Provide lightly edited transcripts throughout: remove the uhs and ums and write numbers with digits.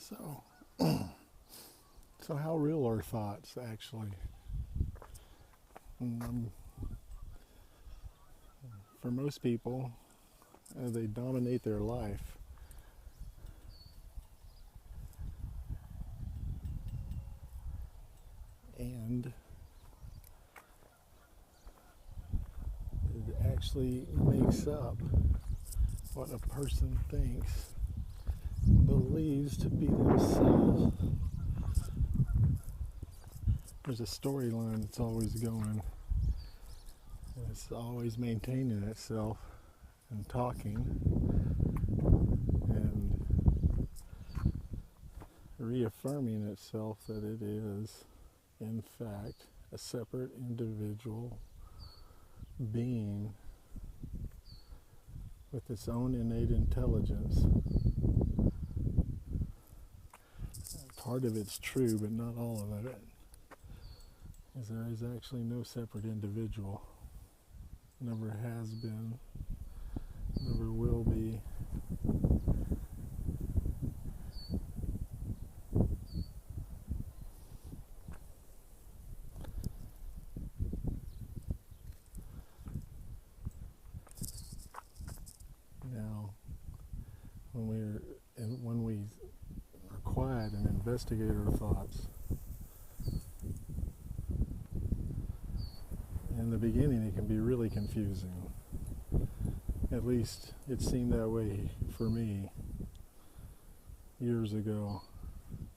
So, so how real are thoughts actually? Um, for most people, they dominate their life. And it actually makes up what a person thinks and believes to be themselves. There's a storyline that's always going. It's always maintaining itself and talking and reaffirming itself that it is, in fact, a separate individual being with its own innate intelligence. Part of it's true, but not all of it. Because there is actually no separate individual. Never has been, never will be. Now, when we are quiet and investigate our thoughts, in the beginning it can be really confusing. At least it seemed that way for me years ago,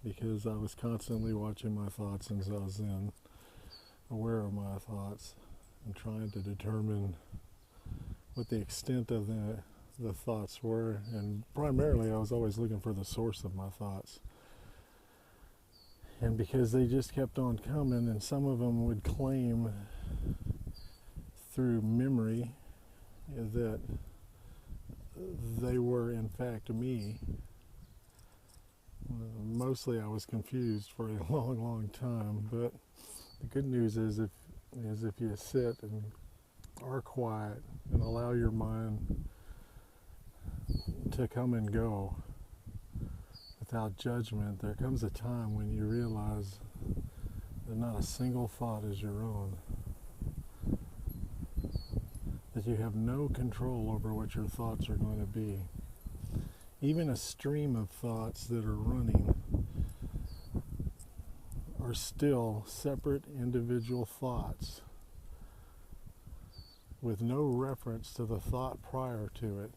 because I was constantly watching my thoughts and zazen, aware of my thoughts, and trying to determine what the extent of the thoughts were. And primarily I was always looking for the source of my thoughts. And because they just kept on coming, and some of them would claim through memory that they were in fact me. Mostly I was confused for a long time, but the good news is if you sit and are quiet and allow your mind to come and go without judgment, there comes a time when you realize that not a single thought is your own. That you have no control over what your thoughts are going to be. Even a stream of thoughts that are running are still separate individual thoughts with no reference to the thought prior to it.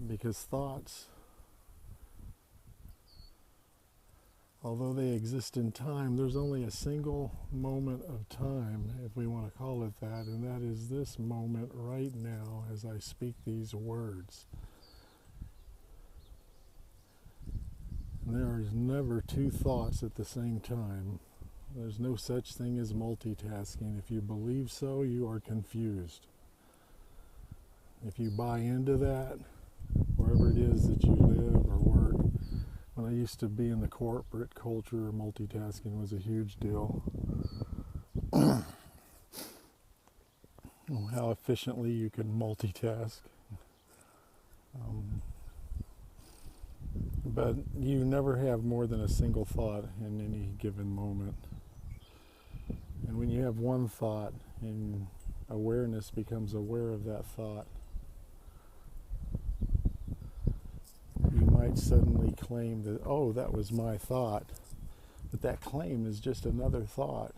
Because thoughts, although they exist in time, there's only a single moment of time, if we want to call it that, and that is this moment right now as I speak these words. And there is never two thoughts at the same time. There's no such thing as multitasking. If you believe so, you are confused. If you buy into that, wherever it is that you live or work, when I used to be in the corporate culture, multitasking was a huge deal. How efficiently you can multitask. But you never have more than a single thought in any given moment. And when you have one thought and awareness becomes aware of that thought, you might suddenly claim that, oh, that was my thought. But that claim is just another thought.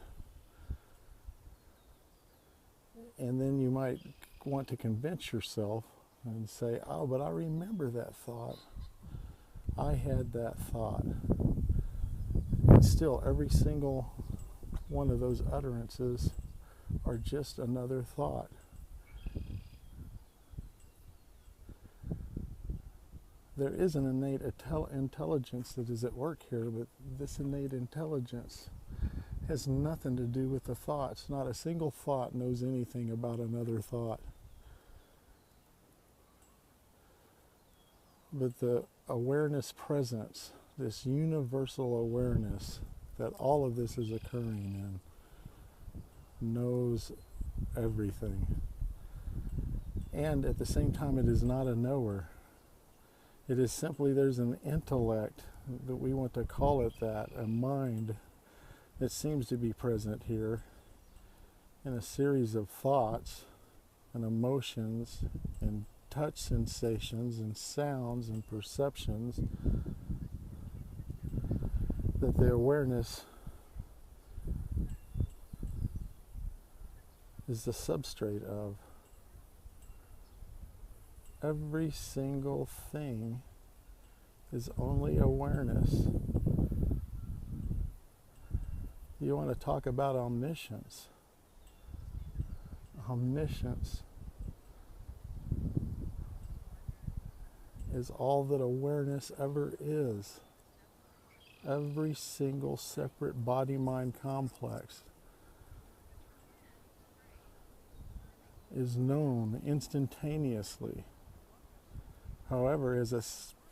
And then you might want to convince yourself and say, oh, but I remember that thought. I had that thought. And still, every single one of those utterances are just another thought. There is an innate intelligence that is at work here, but this innate intelligence has nothing to do with the thoughts. Not a single thought knows anything about another thought. But the awareness presence, this universal awareness that all of this is occurring in, knows everything. And at the same time, it is not a knower. It is simply there's an intellect, that we want to call it that, a mind that seems to be present here in a series of thoughts and emotions and touch sensations and sounds and perceptions that the awareness is the substrate of. Every single thing is only awareness. You want to talk about omniscience. Omniscience is all that awareness ever is. Every single separate body-mind complex is known instantaneously. However, as a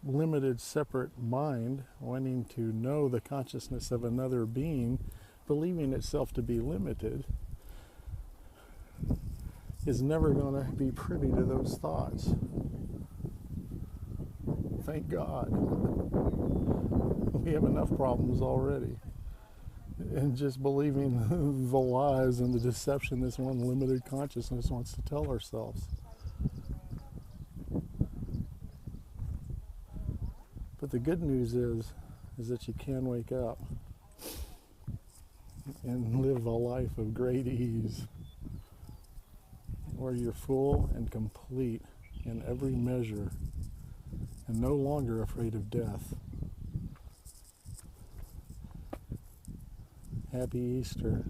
limited separate mind wanting to know the consciousness of another being, believing itself to be limited, is never going to be privy to those thoughts. Thank God. We have enough problems already. And just believing the lies and the deception this one limited consciousness wants to tell ourselves. But the good news is that you can wake up and live a life of great ease, where you're full and complete in every measure and no longer afraid of death. Happy Easter.